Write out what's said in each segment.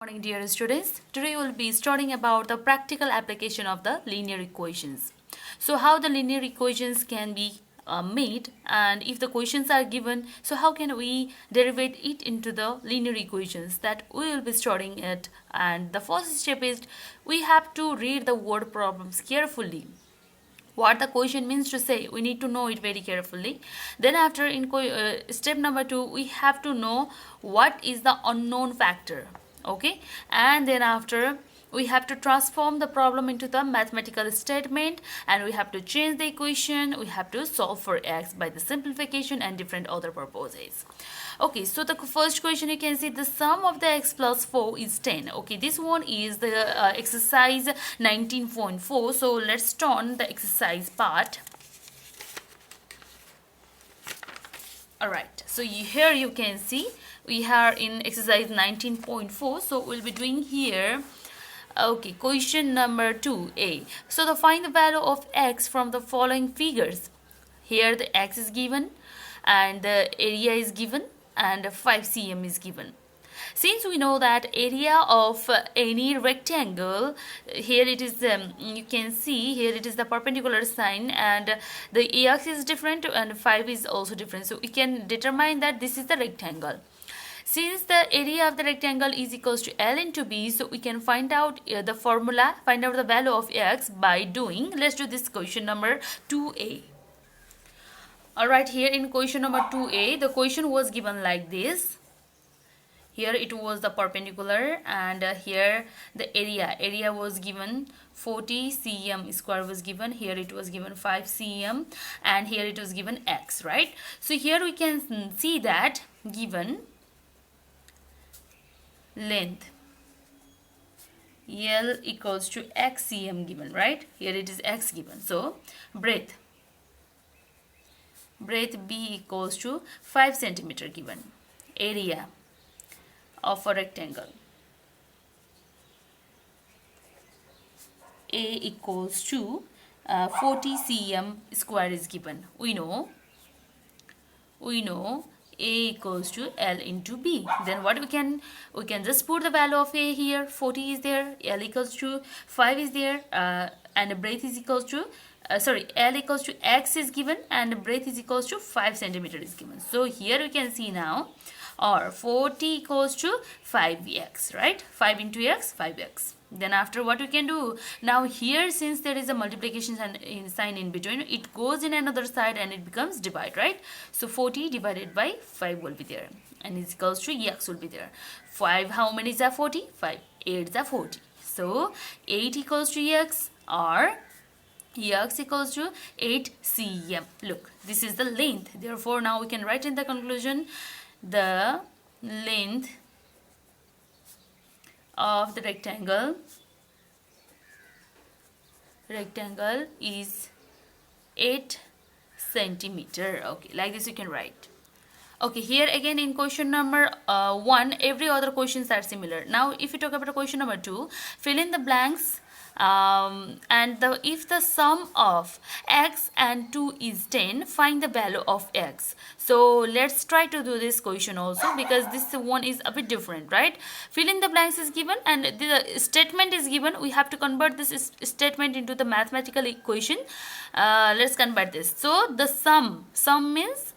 Morning, dear students. Today we'll be studying about the practical application of the linear equations. So how the linear equations can be made, and if the questions are given, so how can we derivate it into the linear equations, that we will be studying it. And the first step is we have to read the word problems carefully. What the question means to say, we need to know it very carefully. Then after in step number 2, we have to know what is the unknown factor. Okay, and then after we have to transform the problem into the mathematical statement, and we have to change the equation. We have to solve for x by the simplification and different other purposes. Okay, so the first question, you can see the sum of the x plus 4 is 10. Okay, this one is the exercise 19.4. So let's turn the exercise part. Alright, so here you can see we are in exercise 19.4. so we'll be doing here. Okay, question number 2a. So the find the value of x from the following figures. Here the x is given and the area is given and 5 cm is given. Since we know that area of any rectangle, here it is, you can see here it is the perpendicular sign, and the ax is different and 5 is also different. So we can determine that this is the rectangle. Since the area of the rectangle is equals to L into B, so we can find out the formula, find out the value of x by doing, let's do this question number 2a. Alright, here in question number 2a, the question was given like this. Here it was the perpendicular, and here the area was given 40 cm square was given. Here it was given 5 cm, and here it was given x, right? So here we can see that given length L equals to x cm given, right? Here it is x given. So breadth B equals to 5 centimeter given. Area of a rectangle A equals to 40 cm square is given. We know A equals to L into B. Then what we can just put the value of A here. 40 is there, L equals to 5 is there, and the breadth is equals to L equals to x is given, and breadth is equals to 5 centimeter is given. So here we can see now, or 40 equals to 5x, right? 5 into x, 5x. Then after what we can do, now here since there is a multiplication sign in between, it goes in another side and it becomes divide, right? So 40 divided by 5 will be there, and is equals to x will be there. 5, how many is that 40? 5, 8 is that 40. So 8 equals to x, or x equals to 8 cm. Look, this is the length. Therefore now we can write in the conclusion, the length of the rectangle is 8 centimeter. Okay, like this you can write. Okay, here again in question number 1, every other questions are similar. Now if you talk about question number 2, fill in the blanks. And if the sum of x and 2 is 10, find the value of x. So let's try to do this question also, because this one is a bit different, right? Fill in the blanks is given and the statement is given. We have to convert this statement into the mathematical equation. Let's convert this. So the sum means,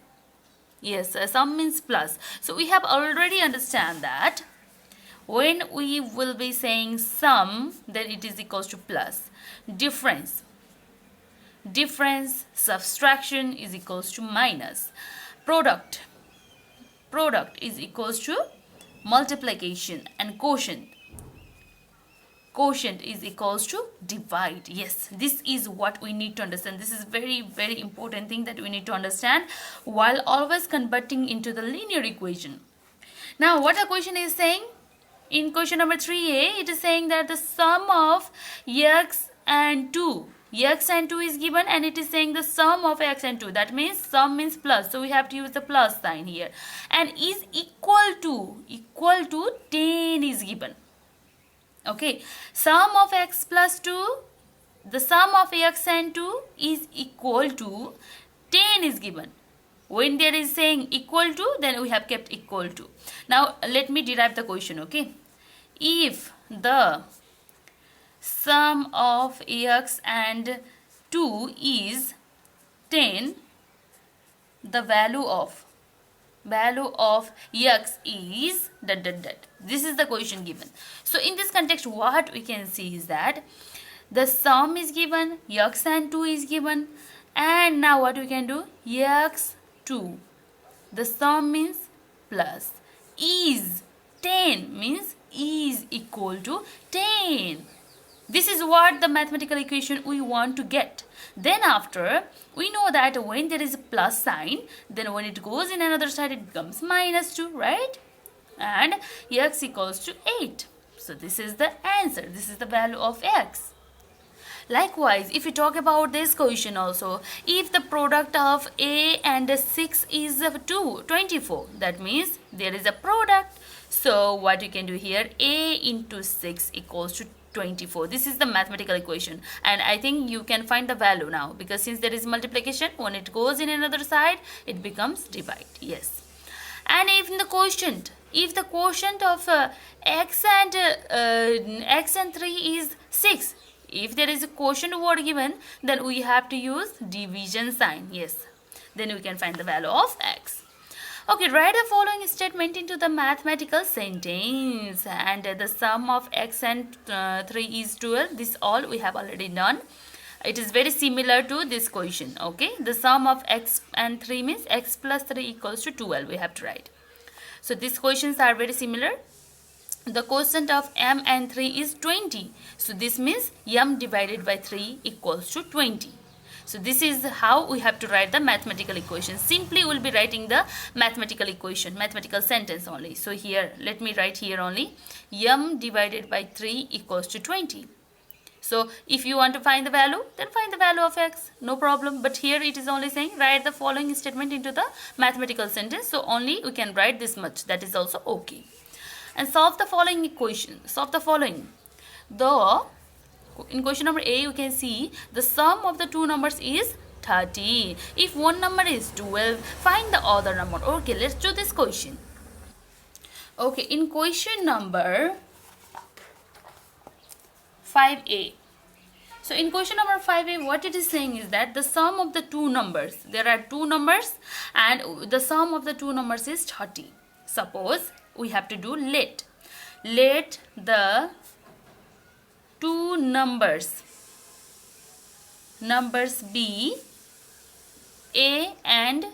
yes, sum means plus. So we have already understand that when we will be saying sum, then it is equals to plus. Difference, subtraction is equals to minus. Product is equals to multiplication, and quotient is equals to divide. Yes, this is what we need to understand. This is very, very important thing that we need to understand while always converting into the linear equation. Now what the question is saying, in question number 3a, it is saying that the sum of x and 2 is given, and it is saying the sum of x and 2. That means sum means plus, so we have to use the plus sign here, and is equal to 10 is given. Okay, sum of x plus 2, the sum of x and 2 is equal to 10 is given. When there is saying equal to, then we have kept equal to. Now let me derive the question. Okay, if the sum of x and 2 is 10, the value of x is ... This is the question given. So in this context, what we can see is that the sum is given, x and 2 is given, and now what we can do, x2, the sum means plus, is 10 means is equal to 10. This is what the mathematical equation we want to get. Then after, we know that when there is a plus sign, then when it goes in another side, it becomes -2, right? And x equals to 8. So this is the answer. This is the value of x. Likewise, if we talk about this question also, if the product of a and 6 is 24, that means there is a product. So what you can do here, a into 6 equals to 24. This is the mathematical equation, and I think you can find the value now, because since there is multiplication, when it goes in another side, it becomes divide. Yes. And if in the quotient, if the quotient of x and 3 is 6, if there is a quotient word given, then we have to use division sign. Yes, then we can find the value of x. Okay, write the following statement into the mathematical sentence. And the sum of x and 3 is 12. This all we have already done. It is very similar to this question. Okay, the sum of x and 3 means x plus 3 equals to 12. We have to write. So these questions are very similar. The quotient of m and 3 is 20. So this means m divided by 3 equals to 20. So this is how we have to write the mathematical equation. Simply we'll be writing the mathematical equation, mathematical sentence only. So here, let me write here only, m divided by 3 equals to 20. So if you want to find the value, then find the value of x, no problem. But here it is only saying write the following statement into the mathematical sentence. So only we can write this much. That is also okay. And solve the following equation. Solve the following. In question number A, you can see the sum of the two numbers is 30. If one number is 12, find the other number. Okay, let's do this question. Okay, in question number 5A. So in question number 5A, what it is saying is that the sum of the two numbers, there are two numbers and the sum of the two numbers is 30. Suppose we have to do let the two numbers be a and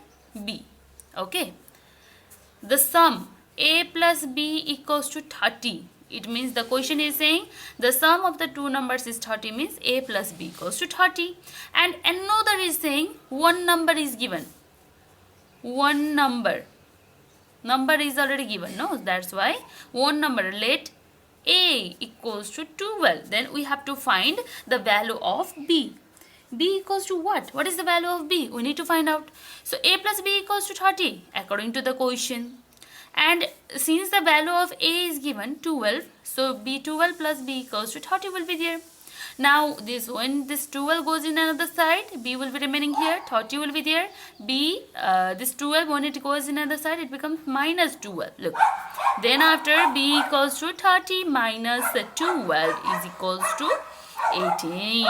b. Okay, the sum a plus b equals to 30. It means the question is saying the sum of the two numbers is 30, means a plus b equals to 30. And another is saying one number is given. One number is already given, no? That's why one number, let a equals to 12. Then we have to find the value of b. B equals to what? What is the value of b? We need to find out. So a plus b equals to 30 according to the question. And since the value of a is given 12, so b 12 plus b equals to 30 will be there. Now this, when this 12 goes in another side, b will be remaining here, 30 will be there. B, this 12, when it goes in another side, it becomes minus 12. Look. Then after b equals to 30 minus 12 is equals to 18.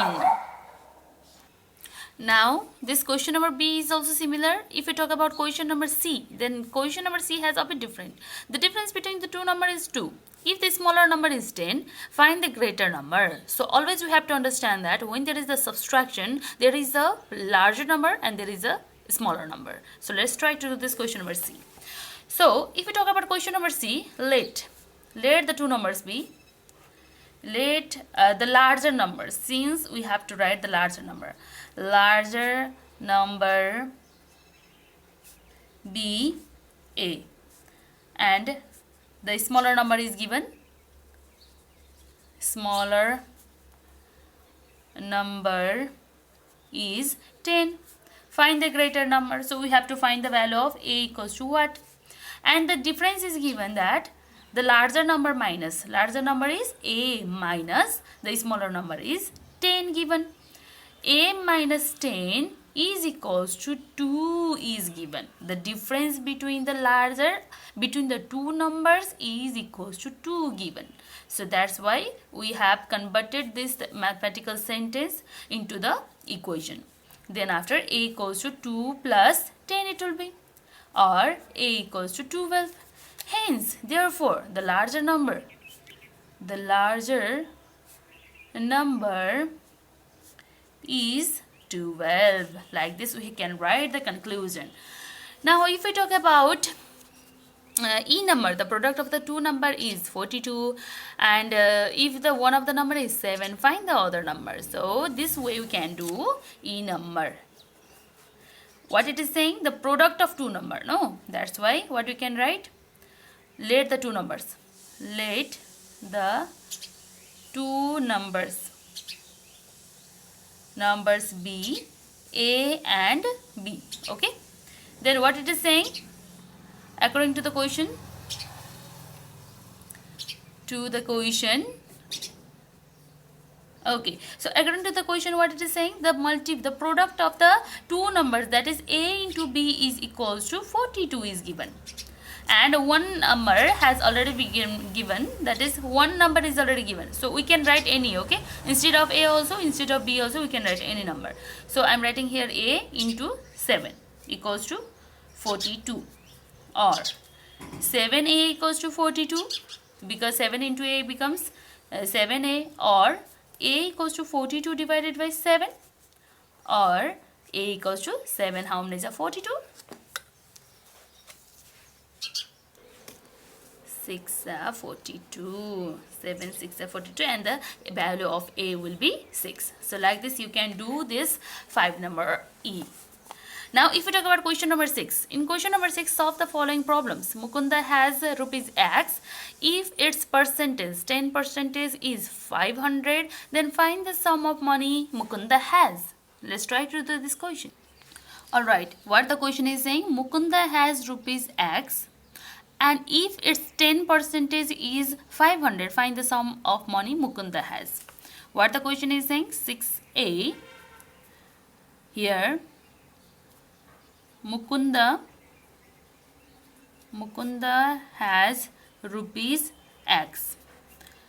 Now this question number B is also similar. If we talk about question number C, then question number C has a bit different. The difference between the two numbers is 2. If the smaller number is 10, find the greater number. So always we have to understand that when there is the subtraction, there is a larger number and there is a smaller number. So let's try to do this question number C. So if we talk about question number C, let the two numbers be, let the larger number, since we have to write the larger number be a, and the smaller number is given, smaller number is 10. Find the greater number. So we have to find the value of a equals to what? And the difference is given that the larger number is a minus the smaller number is 10 given. A minus 10 is equals to 2 is given. The difference between the two numbers is equals to 2 given. So that's why we have converted this mathematical sentence into the equation. Then after a equals to 2 plus 10 it will be, or a equals to 12. Hence, therefore, the larger number is 12. Like this we can write the conclusion. Now if we talk about E number, the product of the two number is 42, and if the one of the number is 7, find the other number. So this way we can do E number. What it is saying? The product of two number. No, that's why what we can write? Let the two numbers be A and B. Okay. Then what it is saying? According to the question. Okay, so according to the question, what it is saying? The product of the two numbers, that is A into B, is equals to 42 is given. And one number has already been given, that is one number is already given. So we can write any, okay? Instead of A also, instead of B also, we can write any number. So I am writing here A into 7 equals to 42, or 7A equals to 42, because 7 into A becomes 7A, or A equals to 42 divided by 7, or A equals to 7. How many is a 42? 6 are 42. 7 6 are 42, and the value of A will be 6. So like this you can do this 5 number E. Now if we talk about question number 6. In question number 6, solve the following problems. Mukunda has rupees X. If its percentage 10% is 500, then find the sum of money Mukunda has. Let's try to do this question. Alright, what the question is saying? Mukunda has rupees X, and if its 10% is 500, find the sum of money Mukunda has. What the question is saying? 6A. Here Mukunda has rupees X.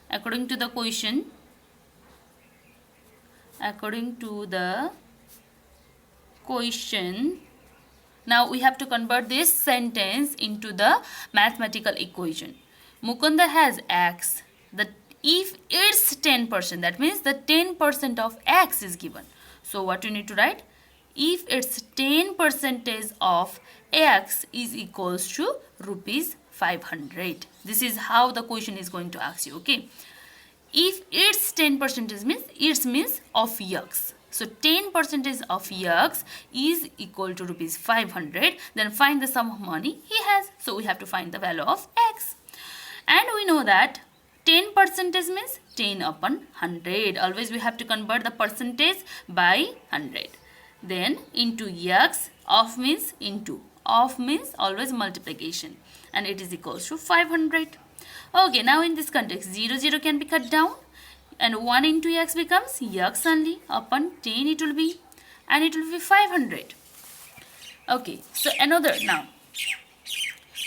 According to the question, now we have to convert this sentence into the mathematical equation. Mukunda has X. If it's 10%, that means the 10% of X is given. So what you need to write? If its 10% of X is equals to rupees 500. This is how the question is going to ask you, okay? If its 10% means of X. So 10% of X is equal to rupees 500. Then find the sum of money he has. So we have to find the value of X. And we know that 10% means 10 upon 100. Always we have to convert the percentage by 100. Then into X, of means into. Of means always multiplication. And it is equals to 500. Okay, now in this context, 0, 0 can be cut down. And 1 into X becomes X only. Upon 10 it will be. And it will be 500. Okay, so another now.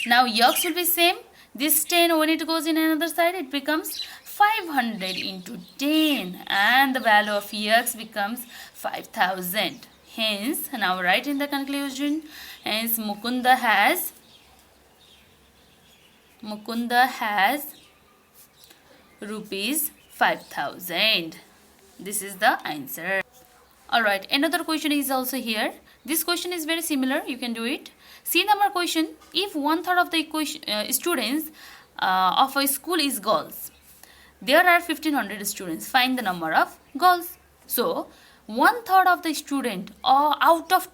Now X will be same. This 10, when it goes in another side, it becomes 500 into 10. And the value of X becomes 5000. Hence, now write in the conclusion, hence Mukunda has rupees 5000. This is the answer. Alright, another question is also here. This question is very similar. You can do it. C number question. If 1/3 of the students of a school is girls, there are 1500 students. Find the number of girls. So 1/3 of the student, or out of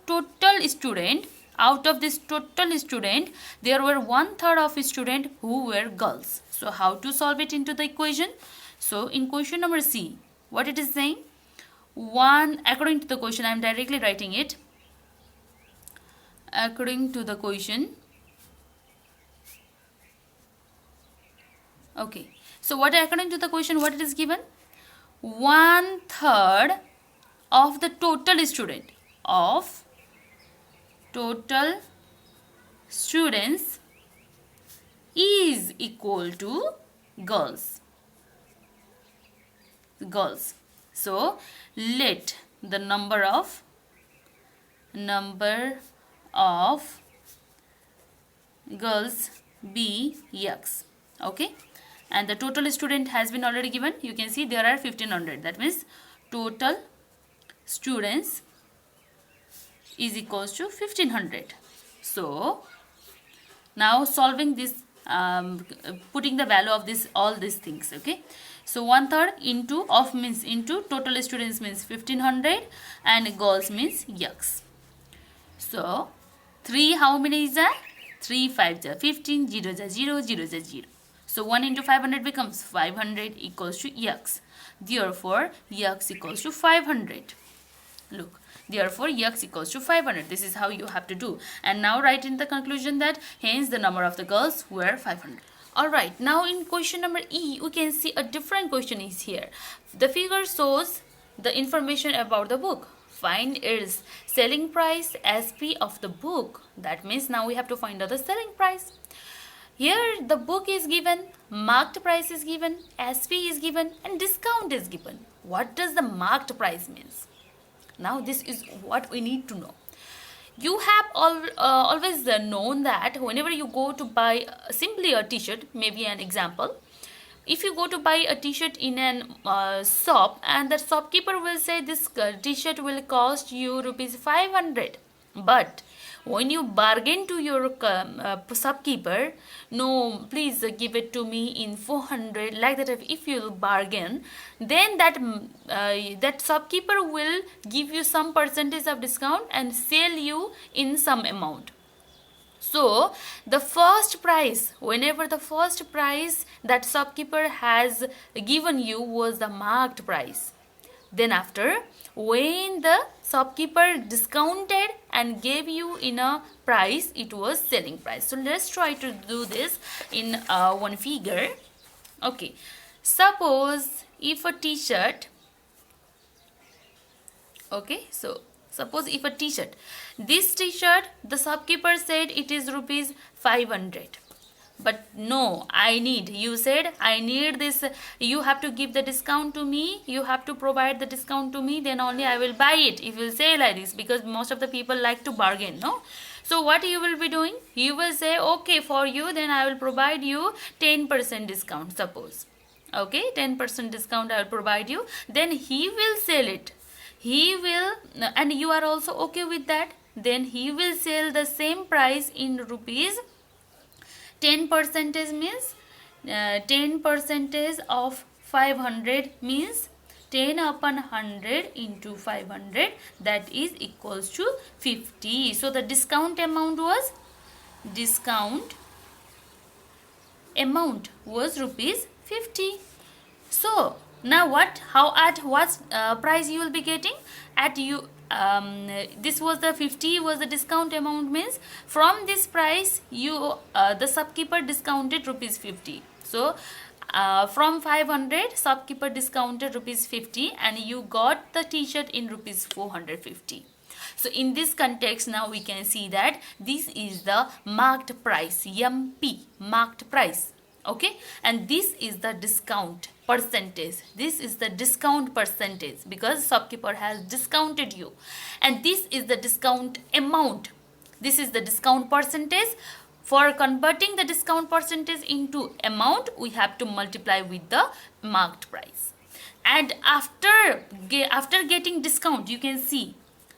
this total student, there were 1/3 of student who were girls. So how to solve it into the equation? So in question number C, what it is saying? According to the question, I am directly writing it. According to the question. Okay. So according to the question, what it is given? 1/3 of the total student. of total students is equal to girls. So let the number of girls be X. Okay, and the total student has been already given. You can see there are 1500. That means total students is equals to 1500. So now solving this, putting the value of this, all these things. Okay, so 1/3 into of means into total students means 1500 and girls means X. So 3 how many is that? 3 5 is 15, 0 is 0, 0 is 0. So 1 into 500 becomes 500 equals to X. Therefore X equals to 500. Look, therefore X equals to 500. This is how you have to do. And now write in the conclusion that hence the number of the girls were 500. Alright, now in question number E, we can see a different question is here. The figure shows the information about the book. Find its selling price, SP of the book. That means now we have to find out the selling price. Here the book is given, marked price is given, SP is given and discount is given. What does the marked price means? Now this is what we need to know. You have always known that whenever you go to buy simply a t-shirt, maybe an example, if you go to buy a t-shirt in an shop and the shopkeeper will say this t-shirt will cost you rupees 500, but when you bargain to your shopkeeper, no, please give it to me in 400, like that. If you bargain, then that shopkeeper will give you some percentage of discount and sell you in some amount. So the first price, whenever the first price that shopkeeper has given you was the marked price. Then after, when the shopkeeper discounted and gave you in a price, it was selling price. So let's try to do this in one figure. Okay, suppose if a t-shirt, okay, so suppose if a t-shirt, this t-shirt the shopkeeper said it is rupees 500, but no, you said I need this, you have to give the discount to me, you have to provide the discount to me, then only I will buy it. If you say like this, because most of the people like to bargain, no? So what you will be doing, you will say okay, for you then I will provide you 10% discount, suppose. Okay, 10% discount I will provide you, then he will sell it, he will, and you are also okay with that, then he will sell the same price in rupees. 10% means 10% of 500 means 10 upon 100 into 500, that is equals to 50. So the discount amount was rupees 50. So now what price you will be getting at you. This was the 50 was the discount amount, means from this price you the shopkeeper discounted rupees 50. So from 500 shopkeeper discounted rupees 50 and you got the t-shirt in rupees 450. So in this context, now we can see that this is the marked price, MP, marked price. Okay, and this is the discount percentage, this is the discount percentage because shopkeeper has discounted you, and this is the discount amount, this is the discount percentage. For converting the discount percentage into amount, we have to multiply with the marked price. And after getting discount, you can see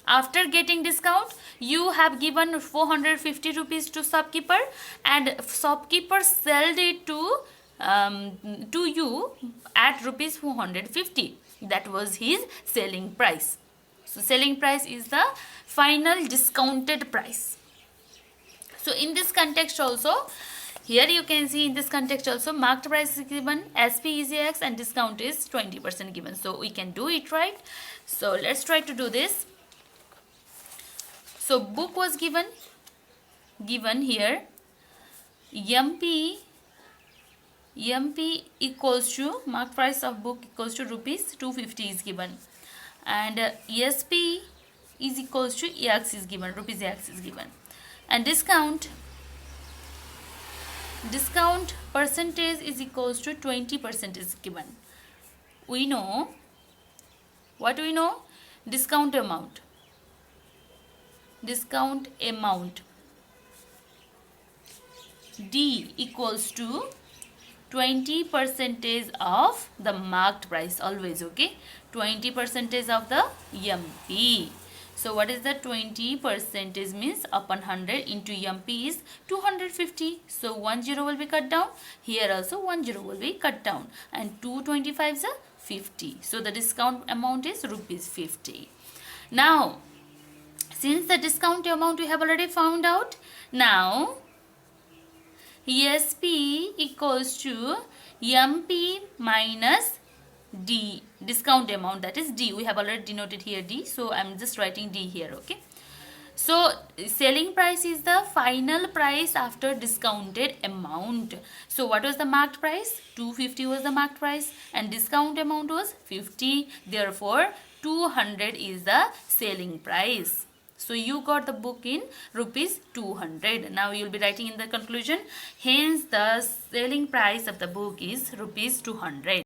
after getting discount you have given 450 rupees to shopkeeper and shopkeeper sold it to you at rupees 450. That was his selling price. So selling price is the final discounted price. So in this context also, here you can see in this context also marked price is given, SP is X and discount is 20% given. So we can do it, right? So let's try to do this. So book was given here, MP equals to marked price of book equals to rupees 250 is given, and SP is equals to X is given, rupees X is given. And discount percentage is equals to 20% is given. We know, what we know? Discount amount. D equals to 20% of the marked price always, okay? 20% of the MP. So what is the 20% means upon 100 into MP is 250. So 10 will be cut down. Here also 10 will be cut down. And 225 is a 50. So the discount amount is rupees 50. Now, since the discount amount we have already found out, now ESP equals to MP minus D, discount amount, that is D. We have already denoted here D, so I'm just writing D here, okay? So selling price is the final price after discounted amount. So what was the marked price? 250 was the marked price and discount amount was 50. Therefore 200 is the selling price. So you got the book in rupees 200. Now you will be writing in the conclusion, hence the selling price of the book is rupees 200.